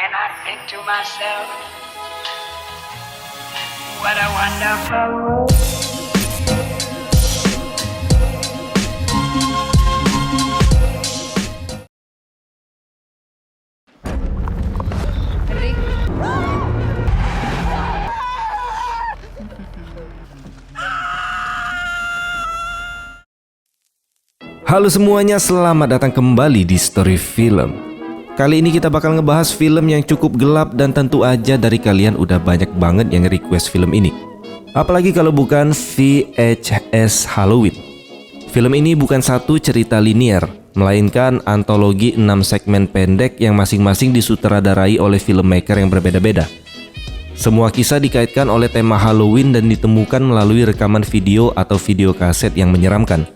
and I think to myself, what a wonderful world. Halo semuanya, selamat datang kembali di Story Film. Kali ini kita bakal ngebahas film yang cukup gelap dan tentu aja dari kalian udah banyak banget yang request film ini. Apalagi kalau bukan VHS Halloween. Film ini bukan satu cerita linear, melainkan antologi 6 segmen pendek yang masing-masing disutradarai oleh filmmaker yang berbeda-beda. Semua kisah dikaitkan oleh tema Halloween dan ditemukan melalui rekaman video atau video kaset yang menyeramkan.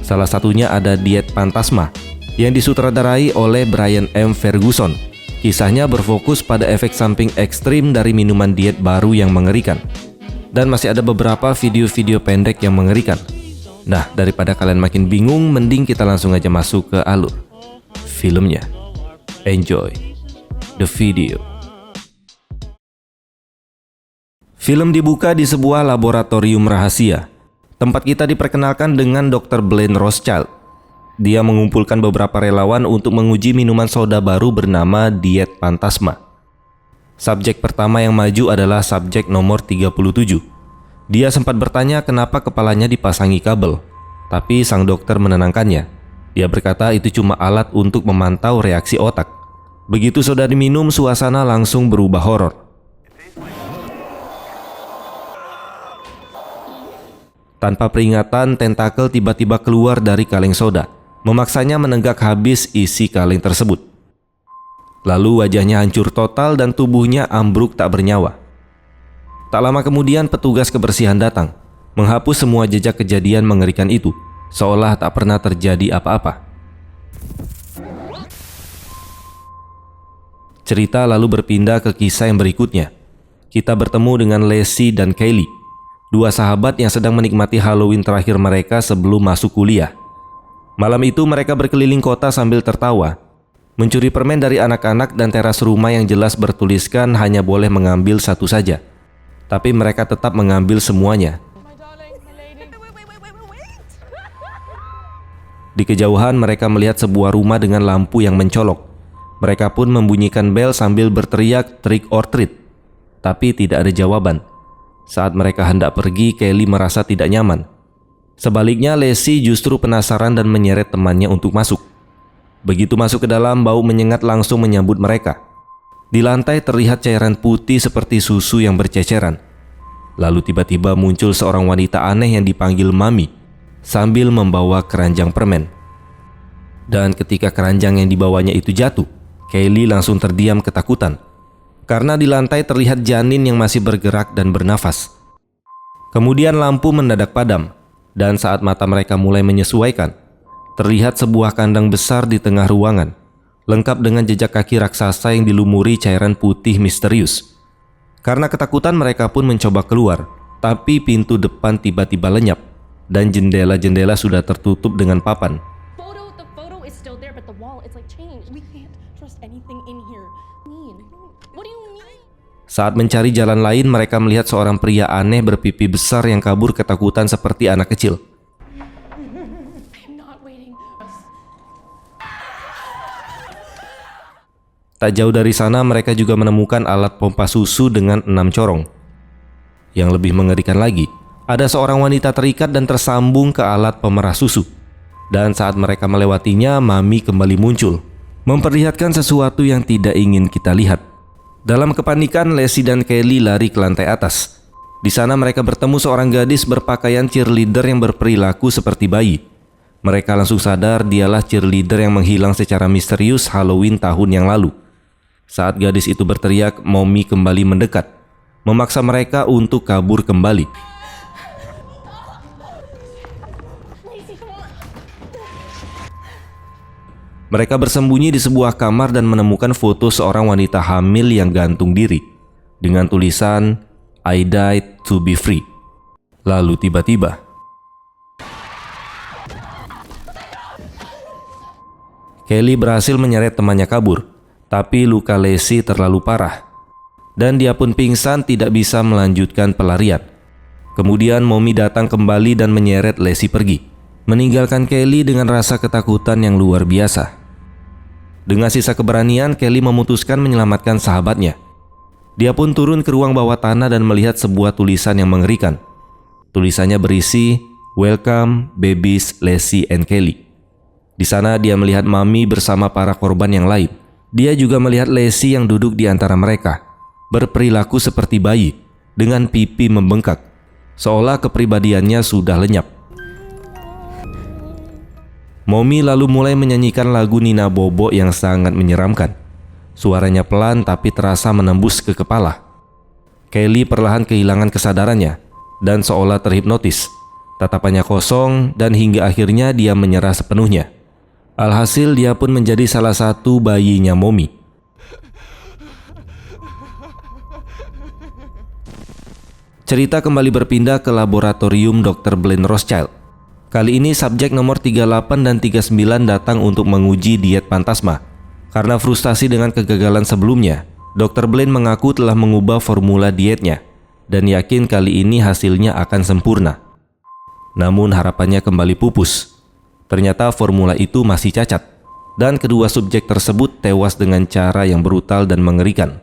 Salah satunya ada Diet Phantasma yang disutradarai oleh Brian M. Ferguson. Kisahnya berfokus pada efek samping ekstrim dari minuman diet baru yang mengerikan. Dan masih ada beberapa video-video pendek yang mengerikan. Nah, daripada kalian makin bingung, mending kita langsung aja masuk ke alur filmnya. Enjoy the video. Film dibuka di sebuah laboratorium rahasia. Tempat kita diperkenalkan dengan Dr. Blaine Rothschild. Dia mengumpulkan beberapa relawan untuk menguji minuman soda baru bernama Diet Phantasma. Subjek pertama yang maju adalah subjek nomor 37. Dia sempat bertanya kenapa kepalanya dipasangi kabel, tapi sang dokter menenangkannya. Dia berkata itu cuma alat untuk memantau reaksi otak. Begitu soda diminum, suasana langsung berubah horor. Tanpa peringatan, tentakel tiba-tiba keluar dari kaleng soda, memaksanya menenggak habis isi kaleng tersebut. Lalu wajahnya hancur total dan tubuhnya ambruk tak bernyawa. Tak lama kemudian petugas kebersihan datang, menghapus semua jejak kejadian mengerikan itu, seolah tak pernah terjadi apa-apa. Cerita lalu berpindah ke kisah yang berikutnya. Kita bertemu dengan Lacey dan Kaylee, dua sahabat yang sedang menikmati Halloween terakhir mereka sebelum masuk kuliah. Malam itu mereka berkeliling kota sambil tertawa, mencuri permen dari anak-anak dan teras rumah yang jelas bertuliskan hanya boleh mengambil satu saja. Tapi mereka tetap mengambil semuanya. Di kejauhan mereka melihat sebuah rumah dengan lampu yang mencolok. Mereka pun membunyikan bel sambil berteriak trick or treat. Tapi tidak ada jawaban. Saat mereka hendak pergi, Kelly merasa tidak nyaman. Sebaliknya, Lacey justru penasaran dan menyeret temannya untuk masuk. Begitu masuk ke dalam, bau menyengat langsung menyambut mereka. Di lantai terlihat cairan putih seperti susu yang berceceran. Lalu tiba-tiba muncul seorang wanita aneh yang dipanggil Mami sambil membawa keranjang permen. Dan ketika keranjang yang dibawanya itu jatuh, Kelly langsung terdiam ketakutan. Karena di lantai terlihat janin yang masih bergerak dan bernafas. Kemudian lampu mendadak padam, dan saat mata mereka mulai menyesuaikan, terlihat sebuah kandang besar di tengah ruangan, lengkap dengan jejak kaki raksasa yang dilumuri cairan putih misterius. Karena ketakutan mereka pun mencoba keluar, tapi pintu depan tiba-tiba lenyap, dan jendela-jendela sudah tertutup dengan papan. The photo is still there, but the wall, it's like changed. We can't trust anything in here. What do you mean? Saat mencari jalan lain, mereka melihat seorang pria aneh berpipi besar yang kabur ketakutan seperti anak kecil. I'm not waiting. Tak jauh dari sana, mereka juga menemukan alat pompa susu dengan 6 corong. Yang lebih mengerikan lagi, ada seorang wanita terikat dan tersambung ke alat pemerah susu. Dan saat mereka melewatinya, Mami kembali muncul, memperlihatkan sesuatu yang tidak ingin kita lihat. Dalam kepanikan, Lacey dan Kelly lari ke lantai atas. Di sana mereka bertemu seorang gadis berpakaian cheerleader yang berperilaku seperti bayi. Mereka langsung sadar dialah cheerleader yang menghilang secara misterius Halloween tahun yang lalu. Saat gadis itu berteriak, Mommy kembali mendekat, memaksa mereka untuk kabur kembali. Mereka bersembunyi di sebuah kamar dan menemukan foto seorang wanita hamil yang gantung diri dengan tulisan I died to be free. Lalu tiba-tiba Kelly berhasil menyeret temannya kabur Tapi luka Lacey terlalu parah, dan dia pun pingsan tidak bisa melanjutkan pelarian. Kemudian Mommy datang kembali dan menyeret Lacey pergi, meninggalkan Kelly dengan rasa ketakutan yang luar biasa. Dengan sisa keberanian, Kelly memutuskan menyelamatkan sahabatnya. Dia pun turun ke ruang bawah tanah dan melihat sebuah tulisan yang mengerikan. Tulisannya berisi, "Welcome, babies Lacey and Kelly." Di sana dia melihat Mami bersama para korban yang lain. Dia juga melihat Lacey yang duduk di antara mereka, berperilaku seperti bayi, dengan pipi membengkak, seolah kepribadiannya sudah lenyap. Mommy lalu mulai menyanyikan lagu Nina Bobo yang sangat menyeramkan. Suaranya pelan tapi terasa menembus ke kepala. Kelly perlahan kehilangan kesadarannya dan seolah terhipnotis. Tatapannya kosong dan hingga akhirnya dia menyerah sepenuhnya. Alhasil dia pun menjadi salah satu bayinya Mommy. Cerita kembali berpindah ke laboratorium Dr. Blaine Rothschild. Kali ini subjek nomor 38 dan 39 datang untuk menguji diet Phantasma. Karena frustasi dengan kegagalan sebelumnya, Dr. Blaine mengaku telah mengubah formula dietnya dan yakin kali ini hasilnya akan sempurna. Namun harapannya kembali pupus. Ternyata formula itu masih cacat, dan kedua subjek tersebut tewas dengan cara yang brutal dan mengerikan.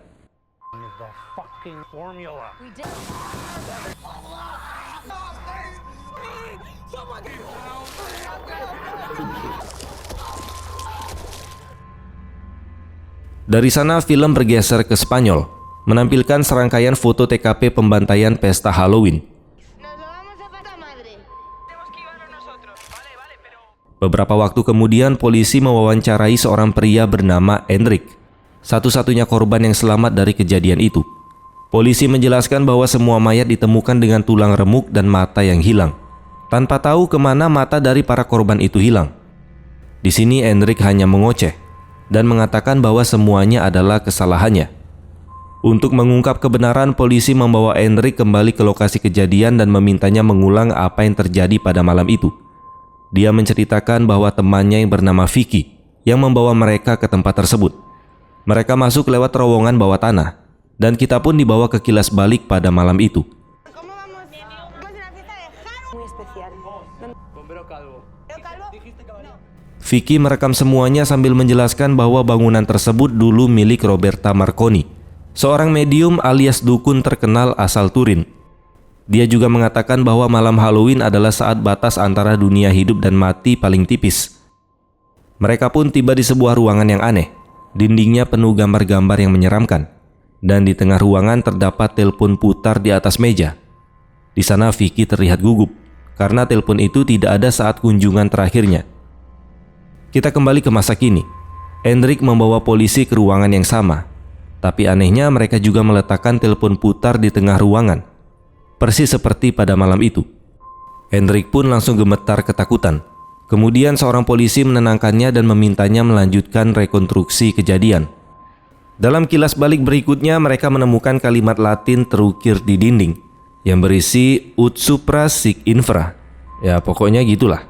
Dari sana film bergeser ke Spanyol, menampilkan serangkaian foto TKP pembantaian pesta Halloween. Beberapa waktu kemudian polisi mewawancarai seorang pria bernama Enric, satu-satunya korban yang selamat dari kejadian itu. Polisi menjelaskan bahwa semua mayat ditemukan dengan tulang remuk dan mata yang hilang, tanpa tahu kemana mata dari para korban itu hilang. Di sini Enric hanya mengoceh dan mengatakan bahwa semuanya adalah kesalahannya. Untuk mengungkap kebenaran, polisi membawa Enric kembali ke lokasi kejadian dan memintanya mengulang apa yang terjadi pada malam itu. Dia menceritakan bahwa temannya yang bernama Vicky yang membawa mereka ke tempat tersebut. Mereka masuk lewat terowongan bawah tanah, dan kita pun dibawa ke kilas balik pada malam itu. Vicky merekam semuanya sambil menjelaskan bahwa bangunan tersebut dulu milik Roberta Marconi, seorang medium alias dukun terkenal asal Turin. Dia juga mengatakan bahwa malam Halloween adalah saat batas antara dunia hidup dan mati paling tipis. Mereka pun tiba di sebuah ruangan yang aneh. Dindingnya penuh gambar-gambar yang menyeramkan, dan di tengah ruangan terdapat telepon putar di atas meja. Di sana Vicky terlihat gugup, karena telepon itu tidak ada saat kunjungan terakhirnya. Kita kembali ke masa kini. Enric membawa polisi ke ruangan yang sama, tapi anehnya mereka juga meletakkan telepon putar di tengah ruangan, persis seperti pada malam itu. Enric pun langsung gemetar ketakutan. Kemudian seorang polisi menenangkannya dan memintanya melanjutkan rekonstruksi kejadian. Dalam kilas balik berikutnya, mereka menemukan kalimat Latin terukir di dinding yang berisi ut supra sic infra. Ya pokoknya gitulah.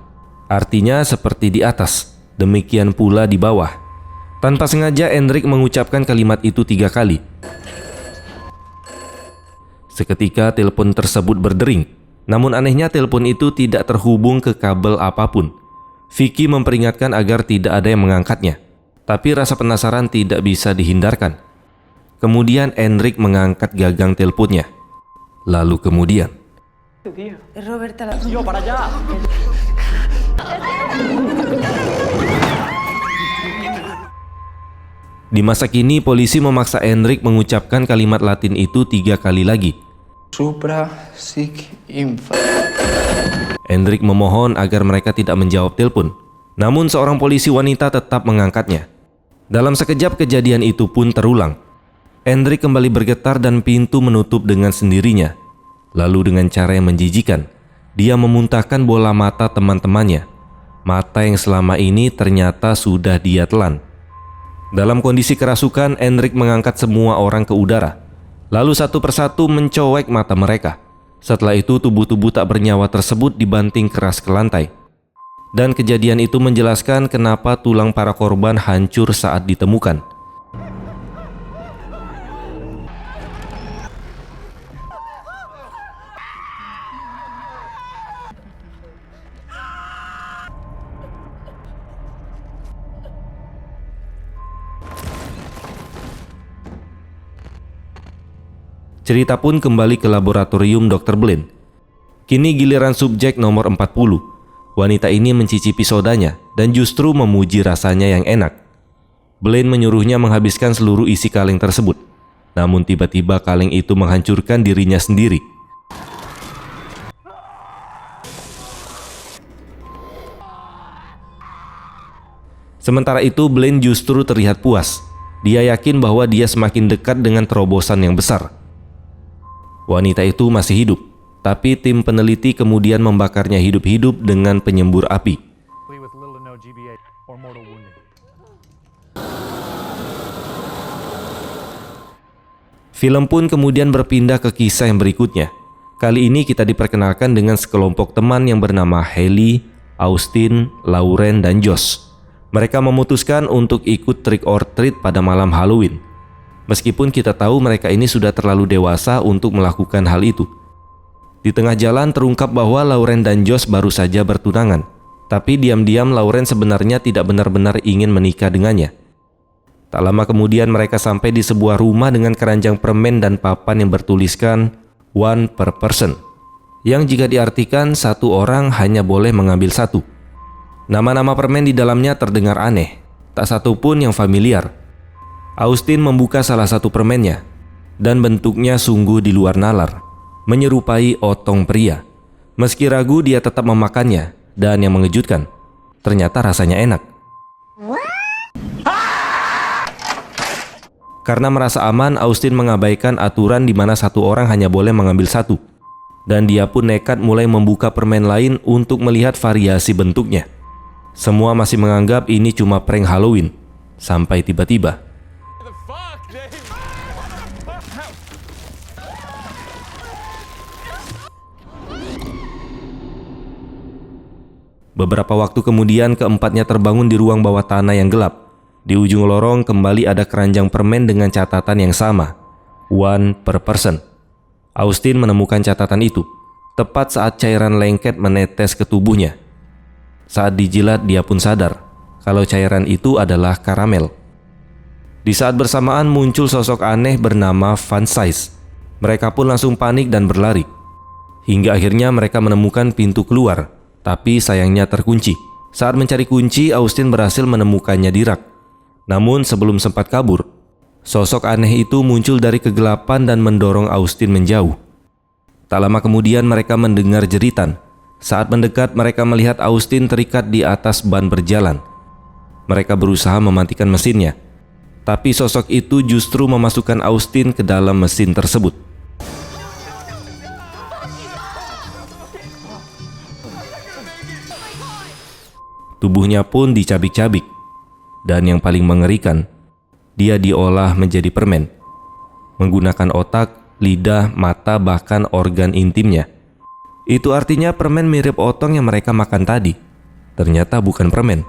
Artinya seperti di atas, demikian pula di bawah. Tanpa sengaja Enric mengucapkan kalimat itu 3 kali. Seketika telepon tersebut berdering, namun anehnya telepon itu tidak terhubung ke kabel apapun. Vicky memperingatkan agar tidak ada yang mengangkatnya, tapi rasa penasaran tidak bisa dihindarkan. Kemudian Enric mengangkat gagang teleponnya. Lalu kemudian, di masa kini polisi memaksa Enric mengucapkan kalimat Latin itu 3 kali lagi. Supra sic infra. Enric memohon agar mereka tidak menjawab telepon, namun seorang polisi wanita tetap mengangkatnya. Dalam sekejap kejadian itu pun terulang. Enric kembali bergetar dan pintu menutup dengan sendirinya. Lalu dengan cara yang menjijikan, dia memuntahkan bola mata teman-temannya. Mata yang selama ini ternyata sudah dia telan. Dalam kondisi kerasukan, Enric mengangkat semua orang ke udara, lalu satu persatu mencowek mata mereka. Setelah itu tubuh-tubuh tak bernyawa tersebut dibanting keras ke lantai. Dan kejadian itu menjelaskan kenapa tulang para korban hancur saat ditemukan. Cerita pun kembali ke laboratorium Dr. Blaine. Kini giliran subjek nomor 40. Wanita ini mencicipi sodanya dan justru memuji rasanya yang enak. Blaine menyuruhnya menghabiskan seluruh isi kaleng tersebut. Namun tiba-tiba kaleng itu menghancurkan dirinya sendiri. Sementara itu Blaine justru terlihat puas. Dia yakin bahwa dia semakin dekat dengan terobosan yang besar. Wanita itu masih hidup, tapi tim peneliti kemudian membakarnya hidup-hidup dengan penyembur api. Film pun kemudian berpindah ke kisah yang berikutnya. Kali ini kita diperkenalkan dengan sekelompok teman yang bernama Hailey, Austin, Lauren, dan Josh. Mereka memutuskan untuk ikut trick or treat pada malam Halloween. Meskipun kita tahu mereka ini sudah terlalu dewasa untuk melakukan hal itu. Di tengah jalan terungkap bahwa Lauren dan Josh baru saja bertunangan. Tapi diam-diam Lauren sebenarnya tidak benar-benar ingin menikah dengannya. Tak lama kemudian mereka sampai di sebuah rumah dengan keranjang permen dan papan yang bertuliskan one per person, yang jika diartikan satu orang hanya boleh mengambil satu. Nama-nama permen di dalamnya terdengar aneh, tak satu pun yang familiar. Austin membuka salah satu permennya, dan bentuknya sungguh di luar nalar, menyerupai otong pria. Meski ragu, dia tetap memakannya, dan yang mengejutkan, ternyata rasanya enak. Karena merasa aman, Austin mengabaikan aturan di mana satu orang hanya boleh mengambil satu. Dan dia pun nekat mulai membuka permen lain untuk melihat variasi bentuknya. Semua masih menganggap ini cuma prank Halloween. Sampai tiba-tiba beberapa waktu kemudian keempatnya terbangun di ruang bawah tanah yang gelap. Di ujung lorong kembali ada keranjang permen dengan catatan yang sama, one per person. Austin menemukan catatan itu, tepat saat cairan lengket menetes ke tubuhnya. Saat dijilat dia pun sadar, kalau cairan itu adalah karamel. Di saat bersamaan muncul sosok aneh bernama Van Sice. Mereka pun langsung panik dan berlari. Hingga akhirnya mereka menemukan pintu keluar, tapi sayangnya terkunci. Saat mencari kunci, Austin berhasil menemukannya di rak. Namun sebelum sempat kabur, sosok aneh itu muncul dari kegelapan dan mendorong Austin menjauh. Tak lama kemudian mereka mendengar jeritan. Saat mendekat mereka melihat Austin terikat di atas ban berjalan. Mereka berusaha mematikan mesinnya, tapi sosok itu justru memasukkan Austin ke dalam mesin tersebut. Tubuhnya pun dicabik-cabik. Dan yang paling mengerikan, dia diolah menjadi permen, menggunakan otak, lidah, mata, bahkan organ intimnya. Itu artinya permen mirip otong yang mereka makan tadi. Ternyata bukan permen.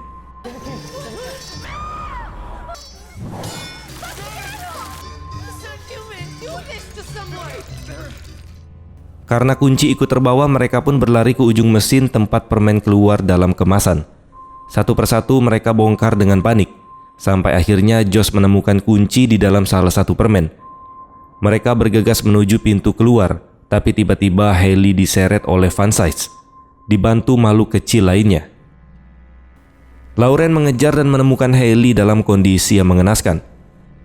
Karena kunci ikut terbawa, mereka pun berlari ke ujung mesin tempat permen keluar dalam kemasan. Satu persatu mereka bongkar dengan panik, sampai akhirnya Josh menemukan kunci di dalam salah satu permen. Mereka bergegas menuju pintu keluar, tapi tiba-tiba Hailey diseret oleh Van Sice, dibantu makhluk kecil lainnya. Lauren mengejar dan menemukan Hailey dalam kondisi yang mengenaskan.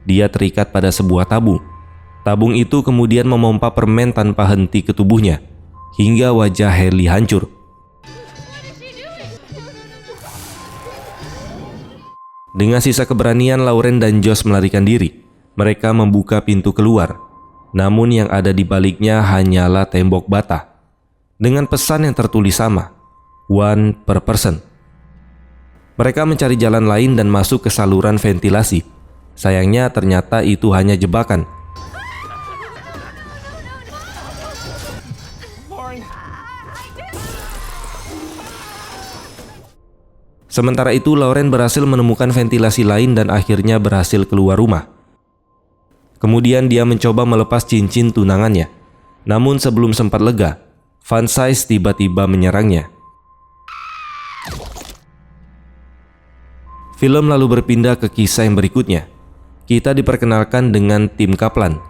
Dia terikat pada sebuah tabung. Tabung itu kemudian memompa permen tanpa henti ke tubuhnya, hingga wajah Hailey hancur. Dengan sisa keberanian, Lauren dan Josh melarikan diri. Mereka membuka pintu keluar. Namun yang ada di baliknya hanyalah tembok bata. Dengan pesan yang tertulis sama, one per person. Mereka mencari jalan lain dan masuk ke saluran ventilasi. Sayangnya ternyata itu hanya jebakan. Sementara itu Lauren berhasil menemukan ventilasi lain dan akhirnya berhasil keluar rumah. Kemudian dia mencoba melepas cincin tunangannya. Namun sebelum sempat lega, Van Sice tiba-tiba menyerangnya. Film lalu berpindah ke kisah yang berikutnya. Kita diperkenalkan dengan tim Kaplan.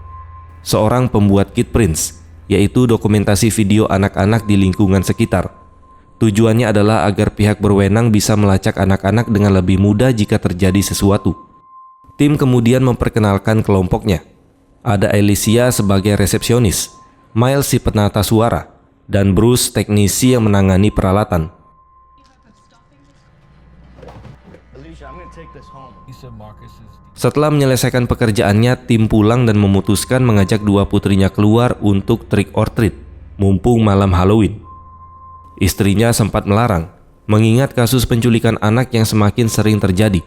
seorang pembuat Kid Prints, yaitu dokumentasi video anak-anak di lingkungan sekitar. Tujuannya adalah agar pihak berwenang bisa melacak anak-anak dengan lebih mudah jika terjadi sesuatu. Tim kemudian memperkenalkan kelompoknya. Ada Alicia sebagai resepsionis, Miles si penata suara, dan Bruce teknisi yang menangani peralatan. Setelah menyelesaikan pekerjaannya, tim pulang dan memutuskan mengajak dua putrinya keluar untuk trick or treat, mumpung malam Halloween. Istrinya sempat melarang, mengingat kasus penculikan anak yang semakin sering terjadi.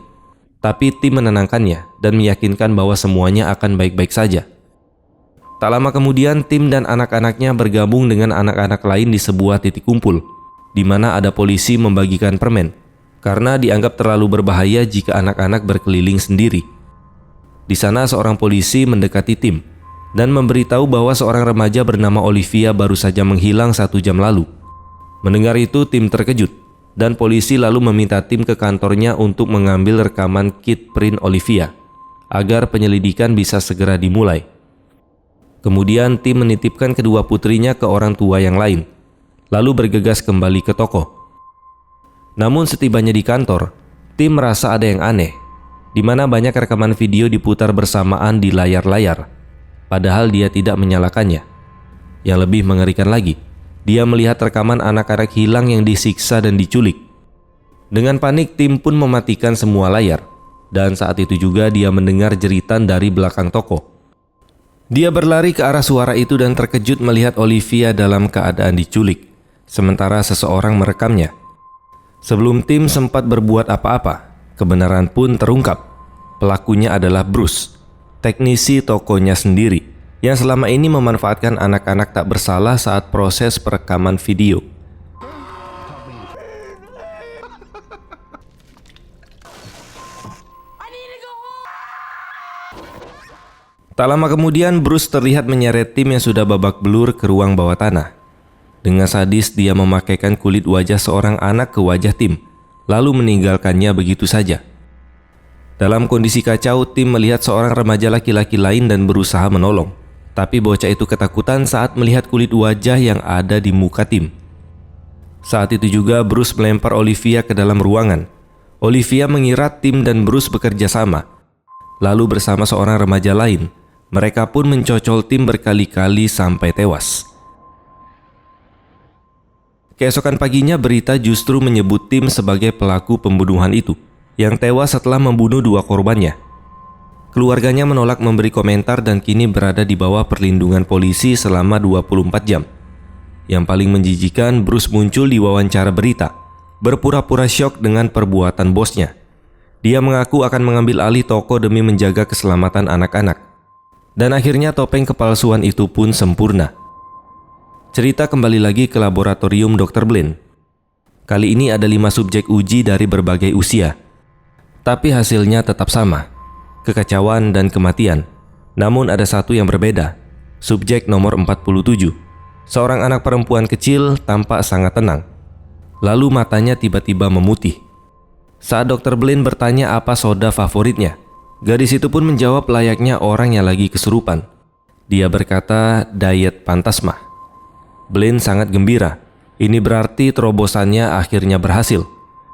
Tapi tim menenangkannya dan meyakinkan bahwa semuanya akan baik-baik saja. Tak lama kemudian, tim dan anak-anaknya bergabung dengan anak-anak lain di sebuah titik kumpul, di mana ada polisi membagikan permen, karena dianggap terlalu berbahaya jika anak-anak berkeliling sendiri. Di sana seorang polisi mendekati tim dan memberitahu bahwa seorang remaja bernama Olivia baru saja menghilang 1 jam lalu. Mendengar itu, tim terkejut dan polisi lalu meminta tim ke kantornya untuk mengambil rekaman Kid Print Olivia agar penyelidikan bisa segera dimulai. Kemudian tim menitipkan kedua putrinya ke orang tua yang lain, lalu bergegas kembali ke toko. Namun setibanya di kantor, tim merasa ada yang aneh, di mana banyak rekaman video diputar bersamaan di layar-layar, padahal dia tidak menyalakannya. Yang lebih mengerikan lagi, dia melihat rekaman anak-anak hilang yang disiksa dan diculik. Dengan panik, tim pun mematikan semua layar, dan saat itu juga dia mendengar jeritan dari belakang toko. Dia berlari ke arah suara itu dan terkejut melihat Olivia dalam keadaan diculik, sementara seseorang merekamnya. Sebelum tim sempat berbuat apa-apa, kebenaran pun terungkap. Pelakunya adalah Bruce, teknisi tokonya sendiri, yang selama ini memanfaatkan anak-anak tak bersalah saat proses perekaman video. Tak lama kemudian, Bruce terlihat menyeret tim yang sudah babak belur ke ruang bawah tanah. Dengan sadis, dia memakaikan kulit wajah seorang anak ke wajah tim, lalu meninggalkannya begitu saja. Dalam kondisi kacau, tim melihat seorang remaja laki-laki lain dan berusaha menolong. Tapi bocah itu ketakutan saat melihat kulit wajah yang ada di muka tim. Saat itu juga Bruce melempar Olivia ke dalam ruangan. Olivia mengira tim dan Bruce bekerja sama. Lalu bersama seorang remaja lain, mereka pun mencocol tim berkali-kali sampai tewas. Keesokan paginya, berita justru menyebut tim sebagai pelaku pembunuhan itu, yang tewas setelah membunuh 2 korbannya. Keluarganya menolak memberi komentar dan kini berada di bawah perlindungan polisi selama 24 jam. Yang paling menjijikan, Bruce muncul di wawancara berita, berpura-pura syok dengan perbuatan bosnya. Dia mengaku akan mengambil alih toko demi menjaga keselamatan anak-anak. Dan akhirnya topeng kepalsuan itu pun sempurna. Cerita kembali lagi ke laboratorium Dr. Blaine. Kali ini ada 5 subjek uji dari berbagai usia. Tapi hasilnya tetap sama, kekacauan dan kematian. Namun ada satu yang berbeda, subjek nomor 47. Seorang anak perempuan kecil tampak sangat tenang. Lalu matanya tiba-tiba memutih. Saat Dr. Blaine bertanya apa soda favoritnya, gadis itu pun menjawab layaknya orang yang lagi kesurupan. Dia berkata Diet Pantasma. Blaine sangat gembira. Ini berarti terobosannya akhirnya berhasil.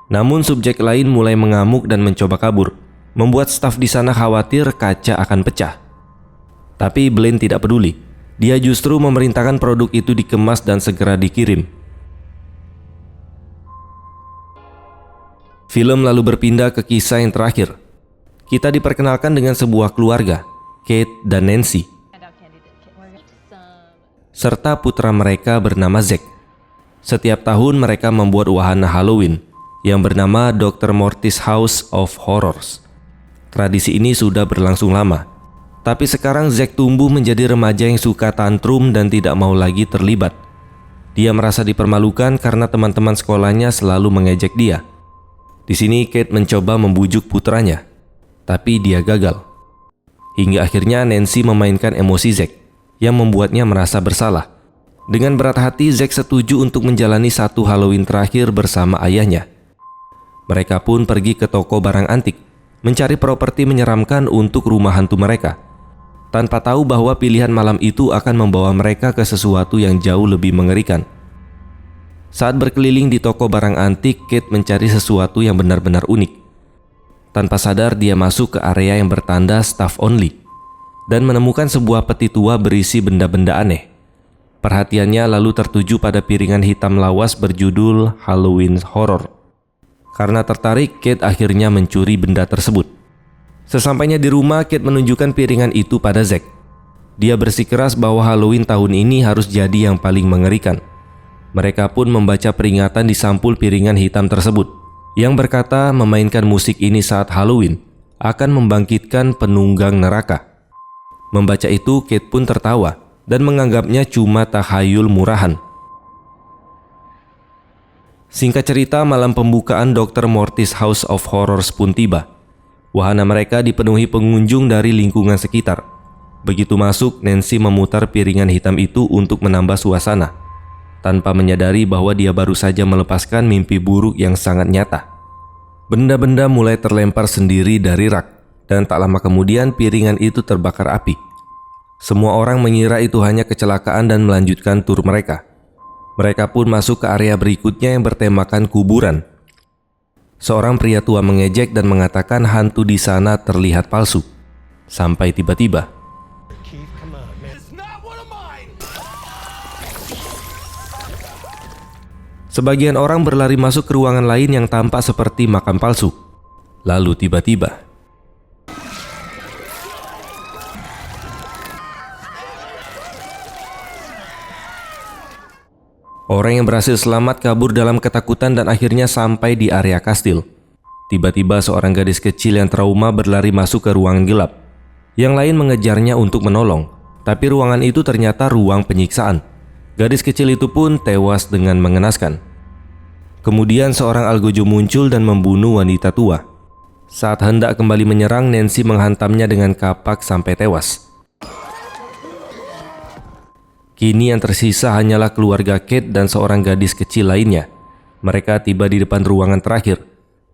Namun subjek lain mulai mengamuk dan mencoba kabur, membuat staf di sana khawatir kaca akan pecah. Tapi Blaine tidak peduli. Dia justru memerintahkan produk itu dikemas dan segera dikirim. Film lalu berpindah ke kisah yang terakhir. Kita diperkenalkan dengan sebuah keluarga, Kate dan Nancy, serta putra mereka bernama Zack. Setiap tahun mereka membuat wahana Halloween yang bernama Dr. Mortis House of Horrors. Tradisi ini sudah berlangsung lama, tapi sekarang Zack tumbuh menjadi remaja yang suka tantrum dan tidak mau lagi terlibat. Dia merasa dipermalukan karena teman-teman sekolahnya selalu mengejek dia. Di sini Kate mencoba membujuk putranya, tapi dia gagal. Hingga akhirnya Nancy memainkan emosi Zack yang membuatnya merasa bersalah. Dengan berat hati, Zack setuju untuk menjalani satu Halloween terakhir bersama ayahnya. Mereka pun pergi ke toko barang antik, mencari properti menyeramkan untuk rumah hantu mereka. tanpa tahu bahwa pilihan malam itu akan membawa mereka ke sesuatu yang jauh lebih mengerikan. Saat berkeliling di toko barang antik, Kate mencari sesuatu yang benar-benar unik. Tanpa sadar dia masuk ke area yang bertanda staff only dan menemukan sebuah peti tua berisi benda-benda aneh. Perhatiannya lalu tertuju pada piringan hitam lawas berjudul Halloween Horror. Karena tertarik, Kate akhirnya mencuri benda tersebut. Sesampainya di rumah, Kate menunjukkan piringan itu pada Zack. Dia bersikeras bahwa Halloween tahun ini harus jadi yang paling mengerikan. Mereka pun membaca peringatan di sampul piringan hitam tersebut, yang berkata memainkan musik ini saat Halloween akan membangkitkan penunggang neraka. Membaca itu, Kate pun tertawa dan menganggapnya cuma tahayul murahan. Singkat cerita, malam pembukaan Dr. Mortis House of Horrors pun tiba. Wahana mereka dipenuhi pengunjung dari lingkungan sekitar. Begitu masuk, Nancy memutar piringan hitam itu untuk menambah suasana, tanpa menyadari bahwa dia baru saja melepaskan mimpi buruk yang sangat nyata. Benda-benda mulai terlempar sendiri dari rak, dan tak lama kemudian piringan itu terbakar api. Semua orang mengira itu hanya kecelakaan dan melanjutkan tur mereka. Mereka pun masuk ke area berikutnya yang bertemakan kuburan. Seorang pria tua mengejek dan mengatakan hantu di sana terlihat palsu. Sampai tiba-tiba sebagian orang berlari masuk ke ruangan lain yang tampak seperti makam palsu. Lalu tiba-tiba orang yang berhasil selamat kabur dalam ketakutan dan akhirnya sampai di area kastil. Tiba-tiba seorang gadis kecil yang trauma berlari masuk ke ruangan gelap. Yang lain mengejarnya untuk menolong, tapi ruangan itu ternyata ruang penyiksaan. Gadis kecil itu pun tewas dengan mengenaskan. Kemudian seorang algojo muncul dan membunuh wanita tua. Saat hendak kembali menyerang, Nancy menghantamnya dengan kapak sampai tewas. Kini yang tersisa hanyalah keluarga Kate dan seorang gadis kecil lainnya. Mereka tiba di depan ruangan terakhir,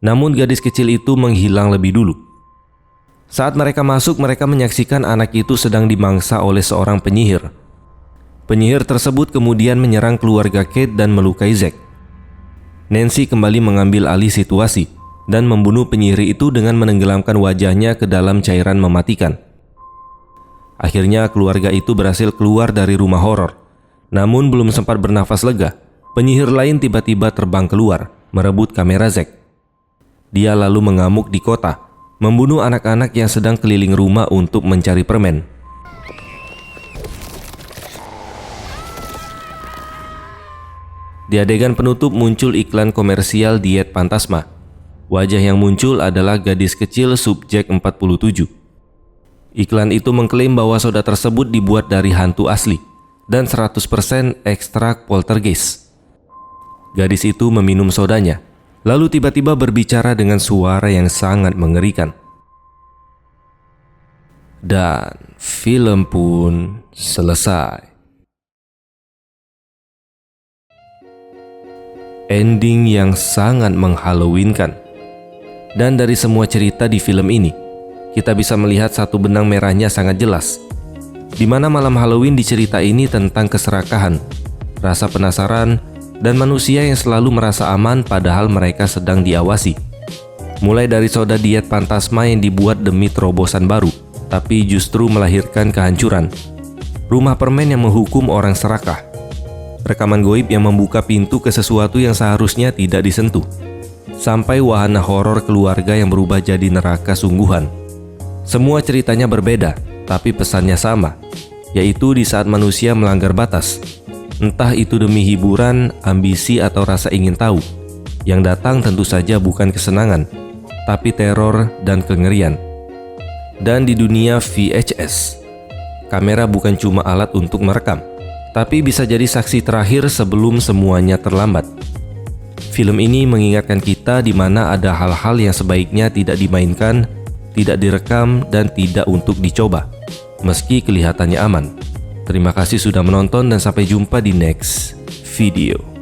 namun gadis kecil itu menghilang lebih dulu. Saat mereka masuk, mereka menyaksikan anak itu sedang dimangsa oleh seorang penyihir. Penyihir tersebut kemudian menyerang keluarga Kate dan melukai Zack. Nancy kembali mengambil alih situasi dan membunuh penyihir itu dengan menenggelamkan wajahnya ke dalam cairan mematikan. Akhirnya keluarga itu berhasil keluar dari rumah horor. Namun belum sempat bernafas lega, penyihir lain tiba-tiba terbang keluar, merebut kamera Zack. Dia lalu mengamuk di kota, membunuh anak-anak yang sedang keliling rumah untuk mencari permen. Di adegan penutup muncul iklan komersial diet Phantasma. Wajah yang muncul adalah gadis kecil subjek 47. Iklan itu mengklaim bahwa soda tersebut dibuat dari hantu asli dan 100% ekstrak poltergeist. Gadis itu meminum sodanya, lalu tiba-tiba berbicara dengan suara yang sangat mengerikan. Dan film pun selesai. Ending yang sangat menghalloweenkan. Dan dari semua cerita di film ini, kita bisa melihat satu benang merahnya sangat jelas, di mana malam Halloween di cerita ini tentang keserakahan, rasa penasaran, dan manusia yang selalu merasa aman padahal mereka sedang diawasi. Mulai dari soda diet Phantasma yang dibuat demi terobosan baru, tapi justru melahirkan kehancuran. Rumah permen yang menghukum orang serakah. Rekaman goib yang membuka pintu ke sesuatu yang seharusnya tidak disentuh. Sampai wahana horor keluarga yang berubah jadi neraka sungguhan. Semua ceritanya berbeda, tapi pesannya sama, yaitu di saat manusia melanggar batas, entah itu demi hiburan, ambisi, atau rasa ingin tahu, yang datang tentu saja bukan kesenangan, tapi teror dan kengerian. Dan di dunia VHS, kamera bukan cuma alat untuk merekam, tapi bisa jadi saksi terakhir sebelum semuanya terlambat. Film ini mengingatkan kita di mana ada hal-hal yang sebaiknya tidak dimainkan, tidak direkam, dan tidak untuk dicoba, meski kelihatannya aman. Terima kasih sudah menonton dan sampai jumpa di next video.